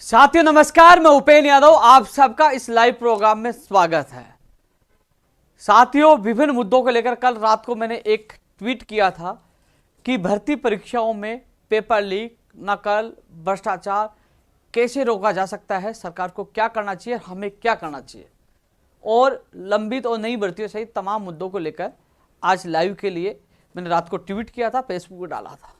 साथियों नमस्कार, मैं उपेंद्र यादव, आप सबका इस लाइव प्रोग्राम में स्वागत है। साथियों, विभिन्न मुद्दों को लेकर कल रात को मैंने एक ट्वीट किया था कि भर्ती परीक्षाओं में पेपर लीक, नकल, भ्रष्टाचार कैसे रोका जा सकता है, सरकार को क्या करना चाहिए, हमें क्या करना चाहिए, और लंबित और नई भर्तियों सहित तमाम मुद्दों को लेकर आज लाइव के लिए मैंने रात को ट्वीट किया था, फेसबुक पर डाला था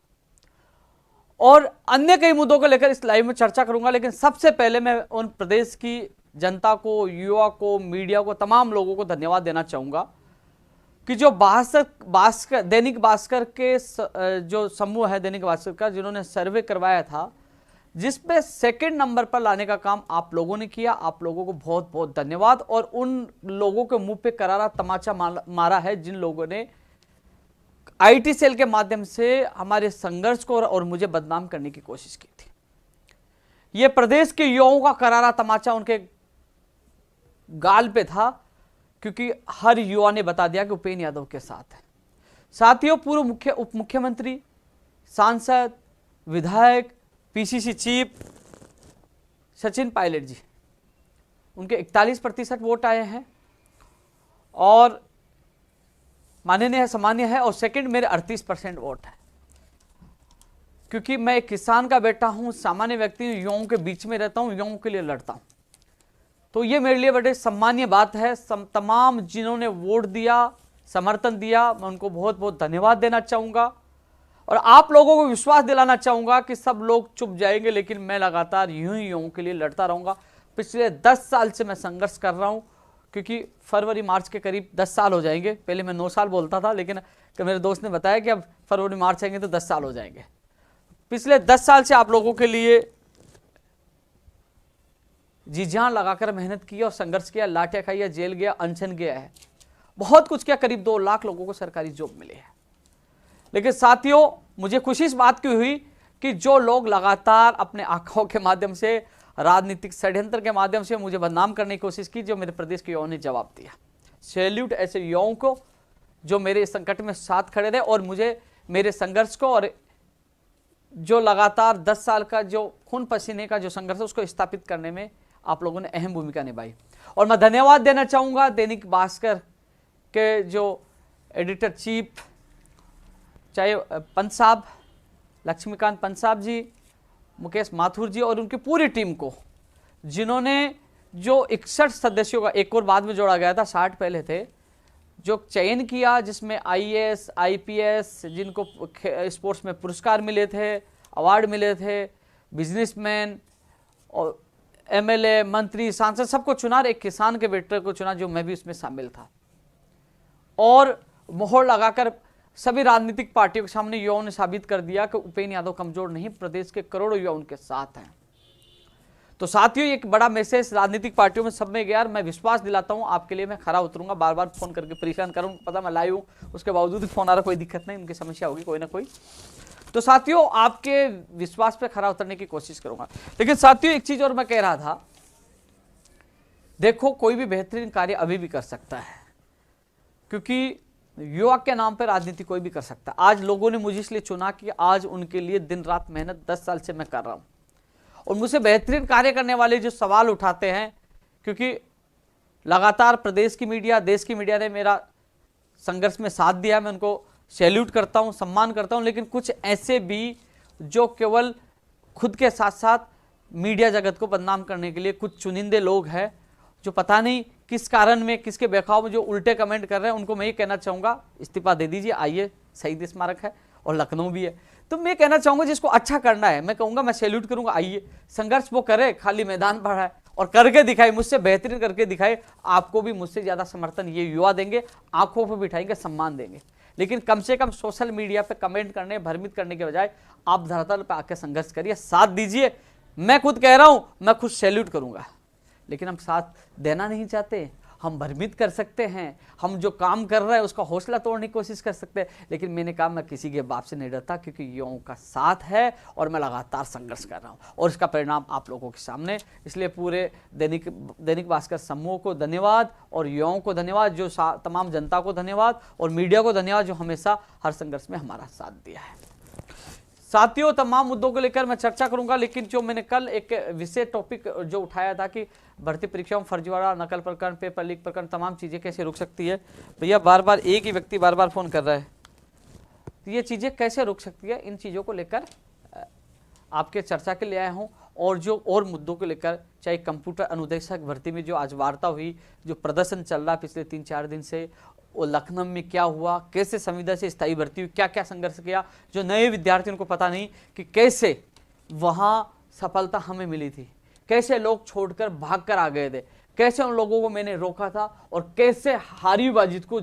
और अन्य कई मुद्दों को लेकर इस लाइव में चर्चा करूंगा। लेकिन सबसे पहले मैं उन प्रदेश की जनता को, युवा को, मीडिया को, तमाम लोगों को धन्यवाद देना चाहूंगा कि जो दैनिक भास्कर के जो समूह है दैनिक भास्कर का, जिन्होंने सर्वे करवाया था, जिसपे सेकंड नंबर पर लाने का काम आप लोगों ने किया। आप लोगों को बहुत बहुत धन्यवाद। और उन लोगों के मुंह पे करारा तमाचा मारा है जिन लोगों ने आईटी सेल के माध्यम से हमारे संघर्ष को और मुझे बदनाम करने की कोशिश की थी। यह प्रदेश के युवाओं का करारा तमाचा उनके गाल पे था, क्योंकि हर युवा ने बता दिया कि उपेंद्र यादव के साथ है। साथियों, पूर्व उप मुख्यमंत्री, सांसद, विधायक, पीसीसी चीफ सचिन पायलट जी, उनके 41% वोट आए हैं और माननीय है, सामान्य है। और सेकंड मेरे 38% वोट है, क्योंकि मैं एक किसान का बेटा हूं, सामान्य व्यक्ति, युवाओं के बीच में रहता हूं, युवाओं के लिए लड़ता हूं। तो ये मेरे लिए बड़े सम्मानीय बात है। तमाम जिन्होंने वोट दिया, समर्थन दिया, मैं उनको बहुत बहुत धन्यवाद देना चाहूंगा। और आप लोगों को विश्वास दिलाना चाहूंगा कि सब लोग चुप जाएंगे, लेकिन मैं लगातार यूं ही युवाओं के लिए लड़ता रहूंगा। पिछले 10 साल से मैं संघर्ष कर रहा हूं, क्योंकि फरवरी मार्च के करीब 10 साल हो जाएंगे। पहले मैं 9 साल बोलता था, लेकिन मेरे दोस्त ने बताया कि अब फरवरी मार्च आएंगे तो 10 साल हो जाएंगे। पिछले 10 साल से आप लोगों के लिए जी जान लगाकर मेहनत की और संघर्ष किया, लाठियां खाई, जेल गया, अनशन गया है, बहुत कुछ किया। करीब 2 लाख लोगों को सरकारी जॉब मिली है। लेकिन साथियों, मुझे खुशी इस बात की हुई कि जो लोग लगातार अपने आंखों के माध्यम से, राजनीतिक षड्यंत्र के माध्यम से मुझे बदनाम करने की कोशिश की, जो मेरे प्रदेश के युवाओं ने जवाब दिया। सैल्यूट ऐसे युवाओं को जो मेरे इस संकट में साथ खड़े रहे और मुझे, मेरे संघर्ष को, और जो लगातार 10 साल का जो खून पसीने का जो संघर्ष है उसको स्थापित करने में आप लोगों ने अहम भूमिका निभाई। और मैं धन्यवाद देना चाहूंगा दैनिक भास्कर के जो एडिटर चीफ, चाहे पंत साहब, लक्ष्मीकांत पंत साहब जी, मुकेश माथुर जी और उनकी पूरी टीम को, जिन्होंने जो 61 सदस्यों का, एक और बाद में जोड़ा गया था, 60 पहले थे, जो चयन किया, जिसमें आईएएस, आईपीएस, जिनको स्पोर्ट्स में पुरस्कार मिले थे, अवार्ड मिले थे, बिजनेसमैन और एमएलए, मंत्री, सांसद, सबको चुना। एक किसान के बेटे को चुना, जो मैं भी उसमें शामिल था। और मोहर लगाकर सभी राजनीतिक पार्टियों के सामने युवाओं ने साबित कर दिया कि उपेंद्र यादव कमजोर नहीं, प्रदेश के करोड़ों युवा उनके साथ हैं। तो साथियों, एक बड़ा मैसेज राजनीतिक पार्टियों में सब में गया। मैं विश्वास दिलाता हूं आपके लिए, मैं खरा उतरूंगा। बार बार फोन करके परेशान करूं, पता मैं लाइव हूं, उसके बावजूद फोन आ रहा, कोई दिक्कत नहीं, उनकी समस्या होगी कोई ना कोई। तो साथियों, आपके विश्वास पे खरा उतरने की कोशिश करूंगा। लेकिन साथियों, एक चीज और मैं कह रहा था, देखो, कोई भी बेहतरीन कार्य अभी भी कर सकता है, क्योंकि युवा के नाम पर राजनीति कोई भी कर सकता है। आज लोगों ने मुझे इसलिए चुना कि आज उनके लिए दिन रात मेहनत 10 साल से मैं कर रहा हूं, और मुझसे बेहतरीन कार्य करने वाले जो सवाल उठाते हैं, क्योंकि लगातार प्रदेश की मीडिया, देश की मीडिया ने मेरा संघर्ष में साथ दिया, मैं उनको सैल्यूट करता हूं, सम्मान करता हूं। लेकिन कुछ ऐसे भी जो केवल खुद के साथ साथ मीडिया जगत को बदनाम करने के लिए कुछ चुनिंदे लोग हैं, जो पता नहीं किस कारण में, किसके बहकाव में जो उल्टे कमेंट कर रहे हैं, उनको मैं ये कहना चाहूंगा, इस्तीफा दे दीजिए। आइए, शहीद स्मारक है और लखनऊ भी है, तो मैं कहना चाहूंगा जिसको अच्छा करना है, मैं कहूंगा, मैं सैल्यूट करूंगा, आइए संघर्ष वो करे, खाली मैदान पर है और करके दिखाए, मुझसे बेहतरीन करके दिखाए। आपको भी मुझसे ज्यादा समर्थन ये युवा देंगे, आंखों पर बिठाएंगे, सम्मान देंगे। लेकिन कम से कम सोशल मीडिया पे कमेंट करने, भ्रमित करने के बजाय आप धरातल पे आके संघर्ष करिए, साथ दीजिए। मैं खुद कह रहा हूं, मैं खुद सैल्यूट करूंगा, लेकिन हम साथ देना नहीं चाहते। हम भ्रमित कर सकते हैं, हम जो काम कर रहे हैं उसका हौसला तोड़ने की कोशिश कर सकते हैं, लेकिन मैंने कहा मैं किसी के बाप से नहीं डरता, क्योंकि युवाओं का साथ है और मैं लगातार संघर्ष कर रहा हूं, और इसका परिणाम आप लोगों के सामने। इसलिए पूरे दैनिक भास्कर समूह को धन्यवाद, और युवाओं को धन्यवाद, जो तमाम जनता को धन्यवाद, और मीडिया को धन्यवाद, जो हमेशा हर संघर्ष में हमारा साथ दिया है। साथियों, तमाम मुद्दों को लेकर मैं चर्चा करूंगा, लेकिन जो मैंने कल एक विशेष टॉपिक जो उठाया था कि भर्ती परीक्षाओं में फर्जीवाड़ा, नकल प्रकरण, पेपर लीक प्रकरण, तमाम चीजें कैसे रुक सकती है। भैया बार बार एक ही व्यक्ति बार बार फोन कर रहा है, तो ये चीजें कैसे रुक सकती है, इन चीजों को लेकर आपके चर्चा के लिए आया हूँ। और जो और मुद्दों को लेकर, चाहे कंप्यूटर अनुदेशक भर्ती में जो आज वार्ता हुई, जो प्रदर्शन चल रहा पिछले 3-4 दिन से, और लखनऊ में क्या हुआ, कैसे संविदा से स्थायी भर्ती हुई, क्या क्या संघर्ष किया, जो नए विद्यार्थियों को पता नहीं कि कैसे वहाँ सफलता हमें मिली थी, कैसे लोग छोड़कर भागकर आ गए थे, कैसे उन लोगों को मैंने रोका था, और कैसे हारीबाजी को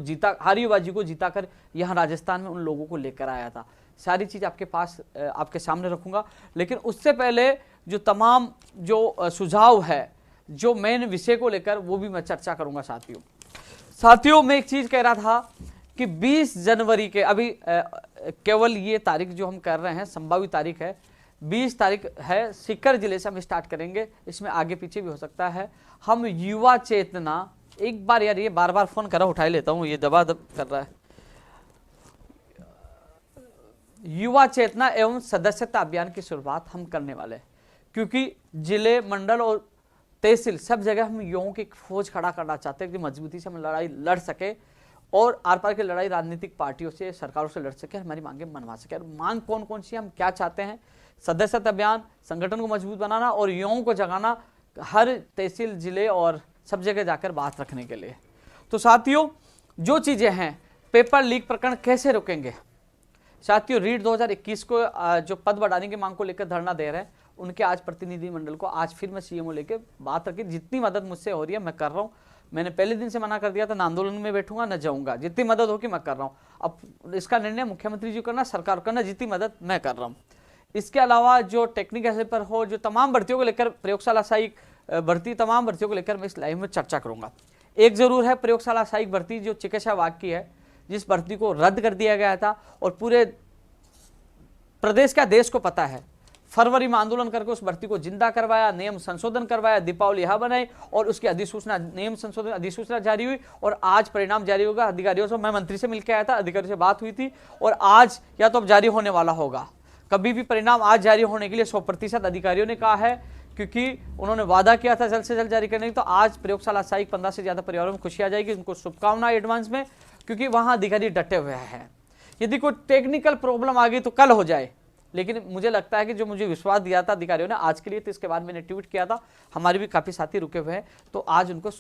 जिताकर यहाँ राजस्थान में उन लोगों को लेकर आया था। सारी चीज आपके पास आपके सामने रखूंगा। लेकिन उससे पहले जो तमाम जो सुझाव है, जो मेन विषय को लेकर, वो भी मैं चर्चा करूंगा। साथियों, मैं एक चीज कह रहा था कि 20 जनवरी के, अभी केवल ये तारीख जो हम कर रहे हैं संभावित तारीख है, 20 तारीख है, सीकर जिले से हम स्टार्ट करेंगे। इसमें आगे पीछे भी हो सकता है। हम युवा चेतना, एक बार यार ये बार बार फोन करा, उठा लेता हूँ, ये दबा दब कर रहा है। युवा चेतना एवं सदस्यता अभियान की शुरुआत हम करने वाले हैं, क्योंकि जिले, मंडल और तहसील सब जगह हम युवाओं की फौज खड़ा करना चाहते हैं कि मजबूती से हम लड़ाई लड़ सके, और आर पार की लड़ाई राजनीतिक पार्टियों से, सरकारों से लड़ सके, हमारी मांगे मनवा सके। और मांग कौन कौन सी, हम क्या चाहते हैं, सदस्यता अभियान, संगठन को मजबूत बनाना और युवाओं को जगाना, हर तहसील, जिले और सब जगह जाकर बात रखने के लिए। तो साथियों, जो चीजें हैं, पेपर लीक प्रकरण कैसे रोकेंगे। साथियों, रीट 2021 को जो पद बढ़ाने की मांग को लेकर धरना दे रहे हैं, उनके आज प्रतिनिधिमंडल को, आज फिर मैं सीएमओ लेके बात रखी, जितनी मदद मुझसे हो रही है मैं कर रहा हूँ। मैंने पहले दिन से मना कर दिया था, ना आंदोलन में बैठूंगा ना जाऊंगा, जितनी मदद होगी मैं कर रहा हूँ। अब इसका निर्णय मुख्यमंत्री जी करना, सरकार करना, जितनी मदद मैं कर रहा हूँ। इसके अलावा जो टेक्निकल पर हो, जो तमाम भर्तियों को लेकर, प्रयोगशाला सहायक भर्ती, तमाम भर्तियों को लेकर मैं इस लाइव में चर्चा करूंगा। एक जरूर है, प्रयोगशाला सहायक भर्ती जो चिकित्सा विभाग की है, जिस भर्ती को रद्द कर दिया गया था, और पूरे प्रदेश का, देश को पता है, फरवरी में आंदोलन करके उस भर्ती को जिंदा करवाया, नियम संशोधन करवाया, दीपावली यहाँ बनाई, और उसकी अधिसूचना, नियम संशोधन अधिसूचना जारी हुई, और आज परिणाम जारी होगा। अधिकारियों से, मैं मंत्री से मिलकर आया था, अधिकारियों से बात हुई थी, और आज या तो अब जारी होने वाला होगा, कभी भी परिणाम आज जारी होने के लिए 100% अधिकारियों ने कहा है, क्योंकि उन्होंने वादा किया था जल्द से जल्द जारी करने की। तो आज प्रयोगशाला सहायक 15 से ज्यादा परिवारों में खुशी आ जाएगी, उनको शुभकामनाएं एडवांस में, क्योंकि वहां अधिकारी डटे हुए हैं। यदि कोई टेक्निकल प्रॉब्लम आ गई तो कल हो जाए, लेकिन मुझे लगता है कि जो मुझे विश्वास दिया था अधिकारियों ने आज के लिए, तो इसके बाद मैंने ट्वीट किया था, हमारे भी काफी साथी रुके हुए हैं, तो आज उनको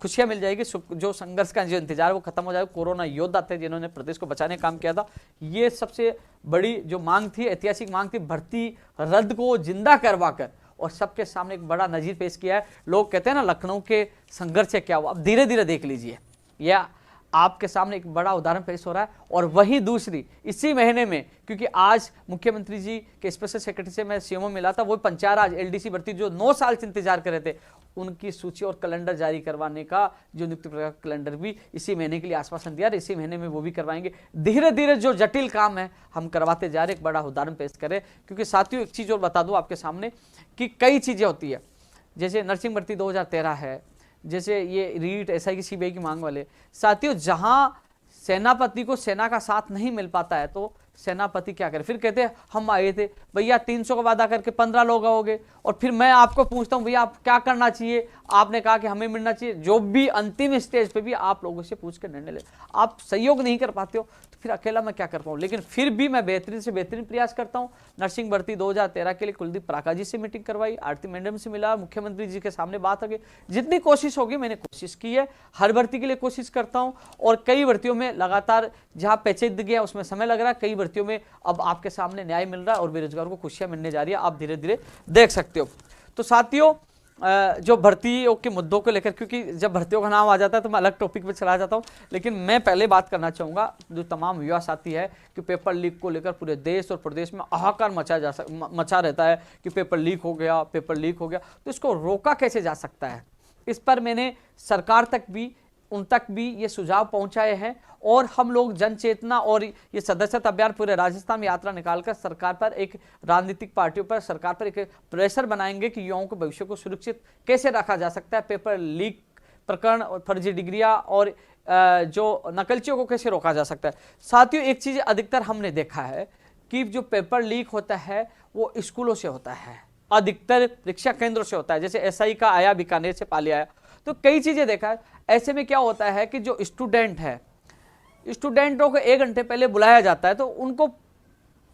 खुशियां मिल जाएगी, जो संघर्ष का जो इंतजार वो खत्म हो जाएगा। कोरोना योद्धा थे जिन्होंने प्रदेश को बचाने का काम किया था। ये सबसे बड़ी जो मांग थी, ऐतिहासिक मांग थी, भर्ती रद्द को जिंदा करवा कर, और सबके सामने एक बड़ा नजीर पेश किया है। लोग कहते हैं ना, लखनऊ के संघर्ष से क्या हुआ, अब धीरे धीरे देख लीजिए, या आपके सामने एक बड़ा उदाहरण पेश हो रहा है। और वही दूसरी, इसी महीने में, क्योंकि आज मुख्यमंत्री जी के स्पेशल सेक्रेटरी से मैं सीएमओ मिला था, वो पंचायत राज एलडीसी भर्ती जो 9 साल से इंतजार कर रहे थे, उनकी सूची और कैलेंडर जारी करवाने का, जो नियुक्ति प्रक्रिया कैलेंडर भी इसी महीने के लिए आश्वासन दिया, इसी महीने में वो भी करवाएंगे। धीरे धीरे जो जटिल काम है हम करवाते जा रहे, एक बड़ा उदाहरण पेश करें। क्योंकि साथियों, एक चीज और बता दूं आपके सामने कि कई चीजें होती है, जैसे नर्सिंग भर्ती 2013 है, जैसे ये रीट, एसआई की, सीबीआई की मांग वाले। साथियों, जहां सेनापति को सेना का साथ नहीं मिल पाता है, तो सेनापति क्या करे, फिर कहते हैं हम आए थे भैया 300 का वादा करके 15 लोग आओगे, और फिर मैं आपको पूछता हूं भैया आप क्या करना चाहिए, आपने कहा कि हमें मिलना चाहिए। जो भी अंतिम स्टेज पे भी आप लोगों से पूछ कर निर्णय ले, आप सहयोग नहीं कर पाते हो, तो फिर अकेला मैं क्या कर पाऊँ। लेकिन फिर भी मैं बेहतरीन से बेहतरीन प्रयास करता हूँ। नर्सिंग भर्ती 2013 के लिए कुलदीप प्राका जी से मीटिंग करवाई, आरती मैडम से मिला, मुख्यमंत्री जी के सामने बात हो गई। जितनी कोशिश होगी मैंने कोशिश की है, हर भर्ती के लिए कोशिश करता हूँ, और कई भर्तियों में लगातार जहाँ पेचीदगी गया उसमें समय लग रहा है, कई भर्तियों में अब आपके सामने न्याय मिल रहा है, और बेरोजगारों को खुशियां मिलने जा रही है, आप धीरे धीरे देख सकते हो। तो साथियों, जो भर्तियों के मुद्दों को लेकर, क्योंकि जब भर्तियों का नाम आ जाता है तो मैं अलग टॉपिक पे चला जाता हूं, लेकिन मैं पहले बात करना चाहूंगा, जो तमाम युवा साथी है, कि पेपर लीक को लेकर पूरे देश और प्रदेश में हाहाकार मचा रहता है कि पेपर लीक हो गया, पेपर लीक हो गया। तो इसको रोका कैसे जा सकता है, इस पर मैंने सरकार तक भी, उन तक भी ये सुझाव पहुंचाए हैं, और हम लोग जन चेतना और ये सदस्यता अभियान पूरे राजस्थान में यात्रा निकालकर सरकार पर, एक राजनीतिक पार्टियों पर, सरकार पर एक प्रेशर बनाएंगे कि युवाओं के भविष्य को सुरक्षित कैसे रखा जा सकता है, पेपर लीक प्रकरण और फर्जी डिग्रियां और जो नकलचियों को कैसे रोका जा सकता है। साथियों, एक चीज अधिकतर हमने देखा है कि जो पेपर लीक होता है वो स्कूलों से होता है, अधिकतर परीक्षा केंद्रों से होता है। जैसे एसआई का आया, बीकानेर से पाली आया, तो कई चीजें देखा है। ऐसे में क्या होता है कि जो स्टूडेंट है, स्टूडेंटों को 1 घंटे पहले बुलाया जाता है, तो उनको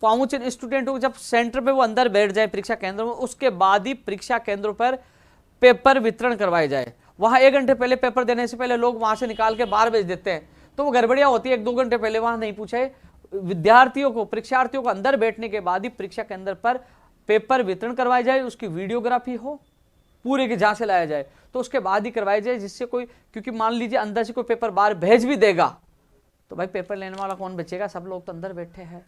पहुंच स्टूडेंटों को जब सेंटर पे वो अंदर बैठ जाए परीक्षा केंद्र में, उसके बाद ही परीक्षा केंद्रों पर पेपर वितरण करवाए जाए। वहां 1 घंटे पहले पेपर देने से पहले लोग वहां से निकाल के बाहर भेज देते हैं, तो वो गड़बड़ियां होती है। 1-2 घंटे पहले वहां नहीं पूछे विद्यार्थियों को, परीक्षार्थियों को अंदर बैठने के बाद ही परीक्षा केंद्र पर पेपर वितरण करवाए जाए, उसकी वीडियोग्राफी हो, पूरे की जांच लाया जाए, तो उसके बाद ही करवाए जाए, जिससे कोई, क्योंकि मान लीजिए अंदर से कोई पेपर बाहर भेज भी देगा तो भाई पेपर लेने वाला कौन बचेगा? सब लोग तो अंदर बैठे हैं।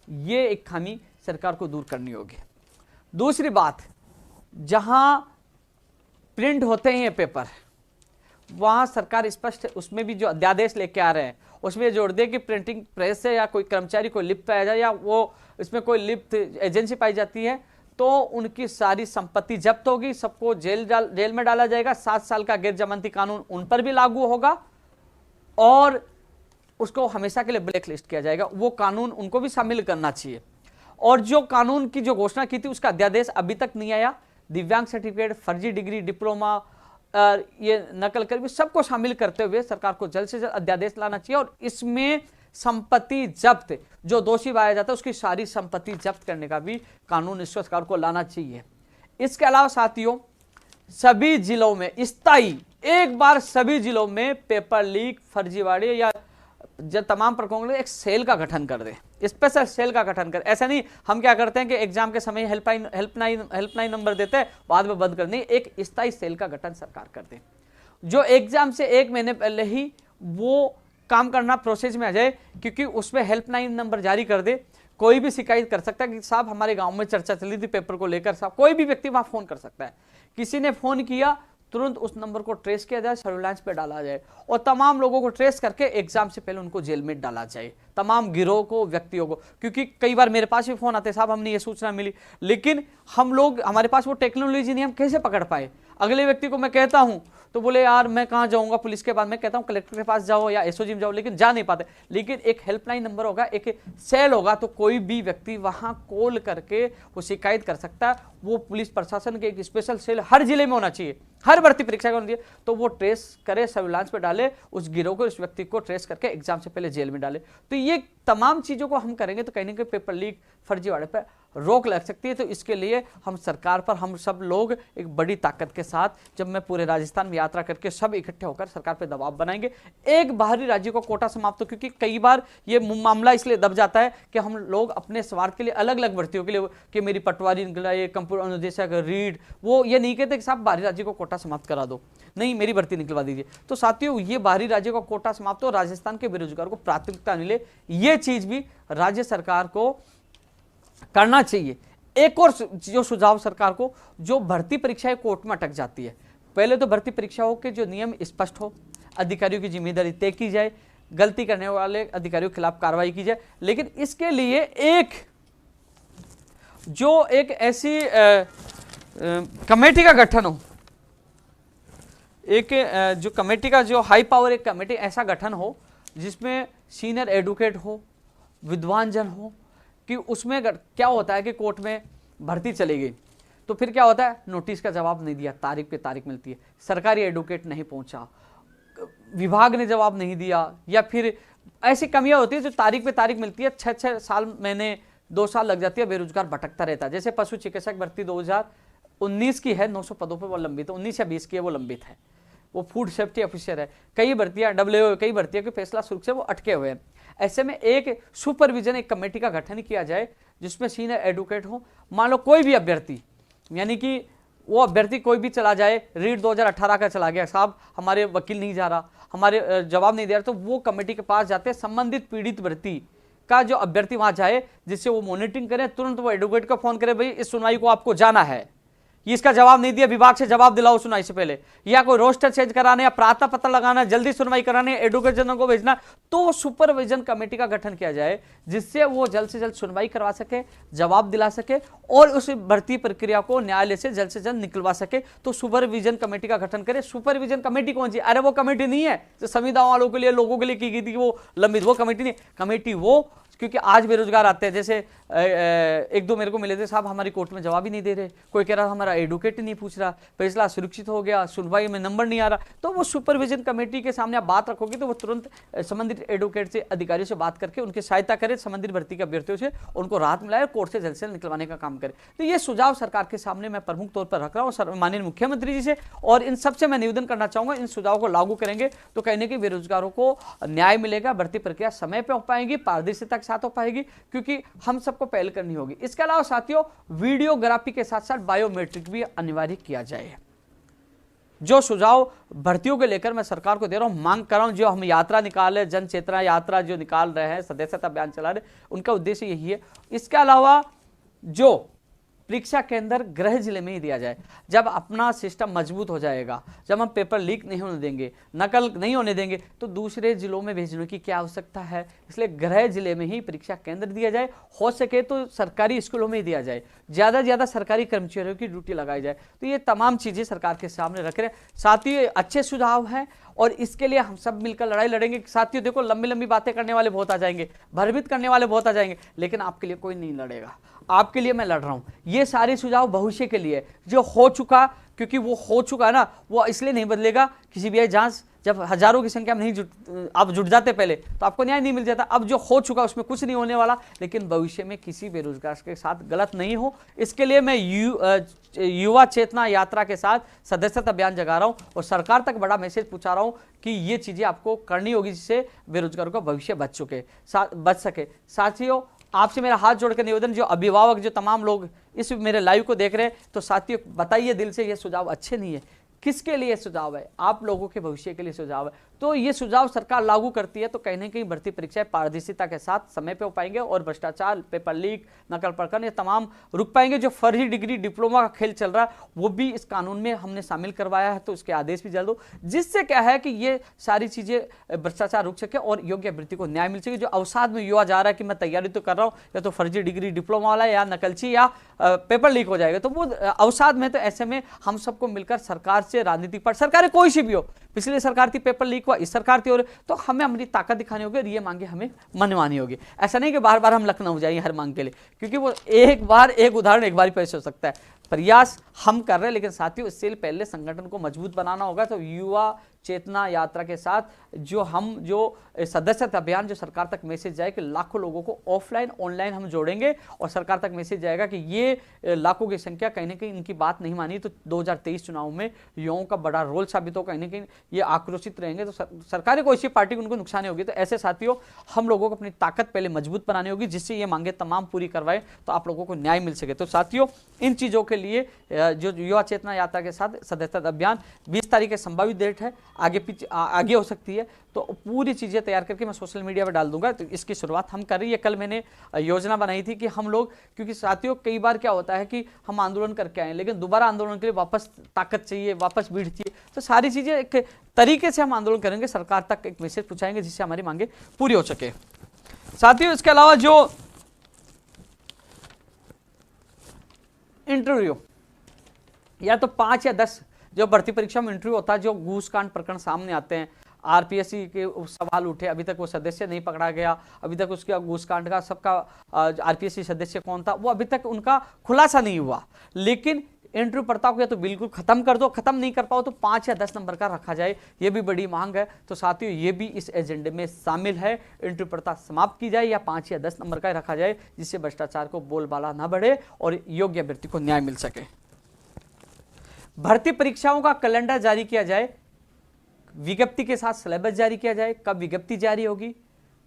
ये एक खामी सरकार को दूर करनी होगी। दूसरी बात, जहां प्रिंट होते हैं ये पेपर, वहां सरकार स्पष्ट उसमें भी जो अध्यादेश लेके आ रहे हैं उसमें जोड़ दे कि प्रिंटिंग प्रेस से या कोई कर्मचारी कोई लिप्त पाया जाए या वो इसमें कोई लिप्त एजेंसी पाई जाती है तो उनकी सारी संपत्ति जब्त होगी, सबको जेल में डाला जाएगा। 7 साल का गैर जमानती कानून उन पर भी लागू होगा और उसको हमेशा के लिए ब्लैक लिस्ट किया जाएगा। वो कानून उनको भी शामिल करना चाहिए। और जो कानून की जो घोषणा की थी उसका अध्यादेश अभी तक नहीं आया। दिव्यांग सर्टिफिकेट, फर्जी डिग्री, डिप्लोमा, ये नकल कर भी सबको शामिल करते हुए सरकार को जल्द से जल्द अध्यादेश लाना चाहिए और इसमें संपत्ति जब्त, जो दोषी पाया जाता है उसकी सारी संपत्ति जब्त करने का भी कानून इस सरकार को लाना चाहिए। इसके अलावा साथियों, सभी जिलों में स्थायी, एक बार सभी जिलों में पेपर लीक, फर्जीवाड़े या जब तमाम प्रकरणों में एक सेल का गठन कर दे, स्पेशल सेल का गठन कर। ऐसा नहीं हम क्या करते हैं कि एग्जाम के समय हेल्पलाइन नंबर देते हैं, बाद में बंद कर नहीं, एक स्थायी सेल का गठन सरकार कर दे, जो एग्जाम से 1 महीने पहले ही वो काम करना प्रोसेस में आ जाए, क्योंकि उसमें हेल्पलाइन नंबर जारी कर दे। कोई भी शिकायत कर सकता है कि साहब हमारे गांव में चर्चा चली थी पेपर को लेकर, साहब कोई भी व्यक्ति वहां फोन कर सकता है। किसी ने फोन किया, तुरंत उस नंबर को ट्रेस किया जाए, सर्विलांस पे डाला जाए और तमाम लोगों को ट्रेस करके एग्जाम से पहले उनको जेल में डाला जाए, तमाम गिरोह को, व्यक्तियों को। क्योंकि कई बार मेरे पास भी फोन आते, साहब हमने ये सूचना मिली, लेकिन हम लोग, हमारे पास वो टेक्नोलॉजी नहीं, हम कैसे पकड़ पाए। अगले व्यक्ति को मैं कहता हूं तो बोले यार मैं कहां जाऊंगा पुलिस के पास, मैं कहता हूं कलेक्टर के पास जाओ या एसओजी में जाओ, लेकिन जा नहीं पाते। लेकिन एक हेल्पलाइन नंबर होगा, एक सेल होगा, तो कोई भी व्यक्ति वहां कॉल करके वो शिकायत कर सकता है। वो पुलिस प्रशासन के एक स्पेशल सेल हर जिले में होना चाहिए, हर भर्ती परीक्षा में होना चाहिए, तो वो ट्रेस करे, सर्विलांस पे डाले उस गिरोह को, उस व्यक्ति को ट्रेस करके एग्जाम से पहले जेल में डाले। तो ये तमाम चीजों को हम करेंगे तो कहीं ना कहीं पेपर लीक, फर्जीवाड़े पर रोक लग सकती है। तो इसके लिए हम सरकार पर, हम सब लोग एक बड़ी ताकत के साथ, जब मैं पूरे राजस्थान में यात्रा करके सब इकट्ठे होकर सरकार पे दबाव बनाएंगे। एक बाहरी राज्य को कोटा समाप्त हो, क्योंकि कई बार ये मामला इसलिए दब जाता है कि हम लोग अपने स्वार्थ के लिए अलग अलग भर्तियों के लिए, कि मेरी पटवारी निकला, ये कंप्यूटर अनुदेशक, रीड, वो ये नहीं कहते कि साहब बाहरी राज्य को कोटा समाप्त करा दो, नहीं मेरी भर्ती निकलवा दीजिए। तो साथियों, ये बाहरी राज्य को कोटा समाप्त हो, राजस्थान के बेरोजगार को प्राथमिकता मिले, ये चीज भी राज्य सरकार को करना चाहिए। एक और जो सुझाव सरकार को, जो भर्ती परीक्षाएं कोर्ट में अटक जाती है, पहले तो भर्ती परीक्षाओं के जो नियम स्पष्ट हो, अधिकारियों की जिम्मेदारी तय की जाए, गलती करने वाले अधिकारियों के खिलाफ कार्रवाई की जाए। लेकिन इसके लिए एक ऐसी कमेटी का गठन हो, एक जो कमेटी का जो हाई पावर एक कमेटी ऐसा गठन हो जिसमें सीनियर एडवोकेट हो, विद्वान जन हो, कि उसमें क्या होता है कि कोर्ट में भर्ती चली गई तो फिर क्या होता है, नोटिस का जवाब नहीं दिया, तारीख पे तारीख मिलती है, सरकारी एडवोकेट नहीं पहुंचा, विभाग ने जवाब नहीं दिया, या फिर ऐसी कमियां होती है जो तारीख पे तारीख मिलती है, 6-6 साल, महीने, 2 साल लग जाती है, बेरोजगार भटकता रहता है। जैसे पशु चिकित्सक भर्ती 2019 की है, 900 पदों पर वो लंबित है, 19 या 20 की है वो लंबित है, वो फूड सेफ्टी ऑफिसर है। कई भर्तियां कई भर्तियों के फैसला शुल्क से वो अटके हुए हैं। ऐसे में एक सुपरविजन, एक कमेटी का गठन किया जाए जिसमें सीनियर एडवोकेट हो। मान लो कोई भी अभ्यर्थी, यानी कि वो अभ्यर्थी कोई भी चला जाए, रीड 2018 का चला गया, साहब हमारे वकील नहीं जा रहा, हमारे जवाब नहीं दे रहा, तो वो कमेटी के पास जाते हैं, संबंधित पीड़ित भर्ती का जो अभ्यर्थी वहां जाए, जिससे वो मॉनिटरिंग करे, तुरंत वो एडवोकेट को फोन करे, भाई इस सुनवाई को आपको जाना है, इसका जवाब नहीं दिया, विभाग से जवाब दिलाओ सुनवाई से पहले, या कोई रोस्टर चेंज कराने या प्रार्थना पत्र लगाना, जल्दी सुनवाई कराने, एडवोकेट जनरल को भेजना, तो सुपरविजन कमेटी का गठन किया जाए जिससे वो जल्द से जल्द सुनवाई करवा सके, जवाब दिला सके और उस भर्ती प्रक्रिया को न्यायालय से जल्द निकलवा सके। तो सुपरविजन कमेटी का गठन करे। सुपरविजन कमेटी कौन सी? अरे वो कमेटी नहीं है जो संविदा वालों के लिए, लोगों के लिए की गई थी, वो लंबित, वो कमेटी नहीं। कमेटी वो क्योंकि आज बेरोजगार आते हैं, जैसे एक दो मेरे को मिले थे, साहब हमारी कोर्ट में जवाब ही नहीं दे रहे, कोई कह रहा हमारा एडवोकेट ही नहीं पूछ रहा, फैसला सुरक्षित हो गया, सुनवाई में नंबर नहीं आ रहा। तो वो सुपरविजन कमेटी के सामने आप बात रखोगे तो वो तुरंत संबंधित एडवोकेट से, अधिकारियों से बात करके उनकी सहायता करे, संबंधित भर्ती के अभ्यर्थियों से उनको राहत मिलाए, कोर्ट से जल्द से जल्द निकलवाने का काम करे। तो ये सुझाव सरकार के सामने मैं प्रमुख तौर पर रख रहा हूँ माननीय मुख्यमंत्री जी से, और इन सबसे मैं निवेदन करना चाहूंगा, इन सुझावों को लागू करेंगे तो कहने के बेरोजगारों को न्याय मिलेगा, भर्ती प्रक्रिया समय पर हो पाएगी, पारदर्शिता के साथ हो पाएगी, क्योंकि हम सबको पहल करनी होगी। इसके अलावा साथियों, वीडियोग्राफी के साथ साथ बायोमेट्रिक भी अनिवार्य किया जाए। जो सुझाव भर्तियों को लेकर मैं सरकार को दे रहा हूं, मांग कर रहा हूं, जो हम यात्रा निकाले, जन चेतना यात्रा जो निकाल रहे हैं, सदस्यता अभियान चला रहे, उनका उद्देश्य यही है। इसके अलावा जो परीक्षा केंद्र गृह जिले में ही दिया जाए, जब अपना सिस्टम मजबूत हो जाएगा, जब हम पेपर लीक नहीं होने देंगे, नकल नहीं होने देंगे, तो दूसरे जिलों में भेजने की क्या आवश्यकता है। इसलिए गृह जिले में ही परीक्षा केंद्र दिया जाए, हो सके तो सरकारी स्कूलों में ही दिया जाए, ज़्यादा से ज़्यादा सरकारी कर्मचारियों की ड्यूटी लगाई जाए। तो ये तमाम चीज़ें सरकार के सामने रख रहे हैं। साथ ही अच्छे सुझाव हैं और इसके लिए हम सब मिलकर लड़ाई लड़ेंगे। साथियों देखो, लंबी लंबी बातें करने वाले बहुत आ जाएंगे, भयभीत करने वाले बहुत आ जाएंगे, लेकिन आपके लिए कोई नहीं लड़ेगा, आपके लिए मैं लड़ रहा हूं। ये सारे सुझाव भविष्य के लिए, जो हो चुका, क्योंकि वो हो चुका ना, वो इसलिए नहीं बदलेगा कि सीबीआई जांच जब हजारों की संख्या में नहीं आप जुट जाते पहले तो आपको न्याय नहीं मिल जाता। अब जो हो चुका उसमें कुछ नहीं होने वाला, लेकिन भविष्य में किसी बेरोजगार के साथ गलत नहीं हो, इसके लिए मैं युवा चेतना यात्रा के साथ सदस्यता अभियान जगा रहा हूं और सरकार तक बड़ा मैसेज पहुंचा रहा हूं कि ये चीजें आपको करनी होगी, जिससे बेरोजगारों का भविष्य बच सके। साथियों, आपसे मेरा हाथ जोड़कर निवेदन, जो अभिभावक, जो तमाम लोग इस मेरे लाइव को देख रहे हैं, तो साथियों बताइए दिल से, ये सुझाव अच्छे नहीं है, किसके लिए सुझाव है? आप लोगों के भविष्य के लिए सुझाव है। तो ये सुझाव सरकार लागू करती है तो कहीं ना कहीं भर्ती परीक्षाएं पारदर्शिता के साथ समय पे हो पाएंगे और भ्रष्टाचार, पेपर लीक, नकल प्रकरण, ये तमाम रुक पाएंगे। जो फर्जी डिग्री, डिप्लोमा का खेल चल रहा है वो भी इस कानून में हमने शामिल करवाया है, तो इसके आदेश भी जल्द हो, जिससे क्या है कि ये सारी चीजें भ्रष्टाचार रुक सके और योग्य अभ्यर्थी को न्याय मिल सके। जो अवसाद में युवा जा रहा है कि मैं तैयारी तो कर रहा हूँ, या तो फर्जी डिग्री, डिप्लोमा वाला, या नकलची, या पेपर लीक हो जाएगा, तो वो अवसाद में, तो ऐसे में हम सबको मिलकर सरकार से राजनीति पर, सरकार कोई सी भी हो, पिछली सरकार थी पेपर लीक हुआ, इस सरकार थी, और तो हमें हमारी ताकत दिखानी होगी और ये मांगे हमें मनवानी होगी। ऐसा नहीं कि बार बार हम लखनऊ जाएंगे हर मांग के लिए, क्योंकि वो एक बार एक उदाहरण एक बार ही पेश हो सकता है। प्रयास हम कर रहे हैं, लेकिन साथियों इससे पहले संगठन को मजबूत बनाना होगा। तो युवा चेतना यात्रा के साथ जो सदस्यता अभियान, जो सरकार तक मैसेज जाए कि लाखों लोगों को ऑफलाइन ऑनलाइन हम जोड़ेंगे, और सरकार तक मैसेज जाएगा कि ये लाखों की संख्या कहीं ना कहीं इनकी बात नहीं मानी तो 2023 चुनाव में युवाओं का बड़ा रोल साबित हो, कहीं ना कहीं ये आक्रोशित रहेंगे, तो सरकारी कोई सी पार्टी को उनको नुकसान होगी। तो ऐसे साथियों हम लोगों को अपनी ताकत पहले मजबूत बनानी होगी, जिससे ये मांगे तमाम पूरी करवाए तो आप लोगों को न्याय मिल सके। तो साथियों इन चीज़ों के लिए जो युवा चेतना यात्रा के साथ सदस्यता अभियान 20 तारीख की संभावित डेट है, आगे हो सकती है, तो पूरी चीज़ें तैयार करके मैं सोशल मीडिया पर डाल दूंगा। तो इसकी शुरुआत हम कर रही है। कल मैंने योजना बनाई थी कि हम लोग, क्योंकि साथियों कई बार क्या होता है कि हम आंदोलन करके आए, लेकिन दोबारा आंदोलन के लिए वापस ताकत चाहिए, वापस भीड़ चाहिए, तो सारी चीज़ें एक तरीके से हम आंदोलन करेंगे, सरकार तक एक मैसेज पहुंचाएंगे जिससे हमारी मांगे पूरी हो सके। साथियों इसके अलावा जो इंटरव्यू, या तो 5 या 10 जो भर्ती परीक्षा में इंटरव्यू होता है, जो घूस कांड प्रकरण सामने आते हैं, आरपीएससी के सवाल उठे, अभी तक वो सदस्य नहीं पकड़ा गया, अभी तक उसका घूस कांड का सबका आरपीएससी सदस्य कौन था वो अभी तक उनका खुलासा नहीं हुआ। लेकिन इंटरव्यू प्रथा को या तो बिल्कुल खत्म कर दो, खत्म नहीं कर पाओ तो 5 या 10 नंबर का रखा जाए, ये भी बड़ी मांग है। तो साथियों ये भी इस एजेंडे में शामिल है, इंटरव्यू प्रथा समाप्त की जाए या 5 या 10 नंबर का रखा जाए, जिससे भ्रष्टाचार को बोलबाला न बढ़े और योग्य अभ्यर्थी को न्याय मिल सके। भर्ती परीक्षाओं का कैलेंडर जारी किया जाए, विज्ञप्ति के साथ सिलेबस जारी किया जाए, कब विज्ञप्ति जारी होगी,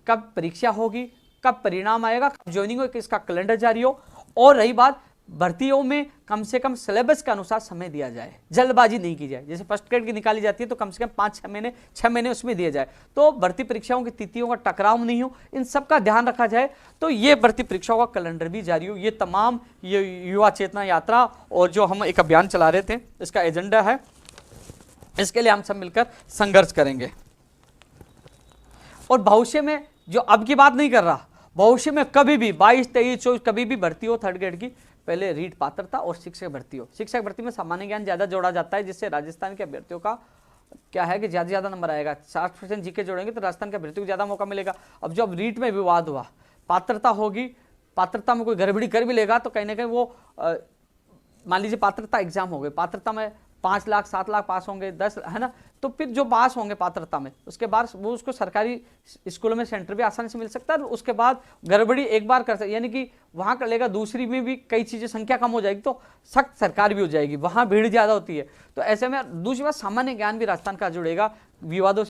कब परीक्षा होगी, कब परिणाम आएगा, कब ज्वाइनिंग होगी, इसका कैलेंडर जारी हो। और रही बात भर्तियों में, कम से कम सिलेबस के अनुसार समय दिया जाए, जल्दबाजी नहीं की जाए। जैसे फर्स्ट ग्रेड की निकाली जाती है तो कम से कम 5-6 महीने उसमें दिए जाए, तो भर्ती परीक्षाओं की तिथियों का टकराव नहीं हो, इन सब का ध्यान रखा जाए। तो ये भर्ती परीक्षाओं का कैलेंडर भी जारी हो। ये तमाम ये युवा चेतना यात्रा और जो हम एक अभियान चला रहे थे, इसका एजेंडा है, इसके लिए हम सब मिलकर संघर्ष करेंगे। और भविष्य में, जो अब की बात नहीं कर रहा, भविष्य में कभी भी 22, 23, 24 कभी भी भर्ती हो थर्ड ग्रेड की, पहले रीट पात्रता और शिक्षक भर्ती हो। शिक्षक भर्ती में सामान्य ज्ञान ज्यादा जोड़ा जाता है, जिससे राजस्थान के अभ्यर्थियों का क्या है कि ज्यादा नंबर आएगा। 60% जीके जोड़ेंगे तो राजस्थान के अभ्यर्थियों को ज्यादा मौका मिलेगा। अब जो अब रीट में विवाद हुआ, पात्रता होगी, पात्रता में कोई गड़बड़ी कर भी लेगा तो कहीं ना कहीं वो मान लीजिए पात्रता एग्जाम हो गई, पात्रता में 5 लाख 7 लाख पास होंगे, 10 है ना, तो फिर जो पास होंगे पात्रता में उसके बाद वो उसको सरकारी स्कूलों में सेंटर भी आसानी से मिल सकता है। उसके बाद गड़बड़ी एक बार कर सकते, यानी कि वहां कर लेगा, दूसरी में भी कई चीजें संख्या कम हो जाएगी तो सख्त सरकार भी हो जाएगी, वहां भीड़ ज्यादा होती है। तो ऐसे में दूसरी बात, सामान्य ज्ञान भी राजस्थान का जुड़ेगा, विवादों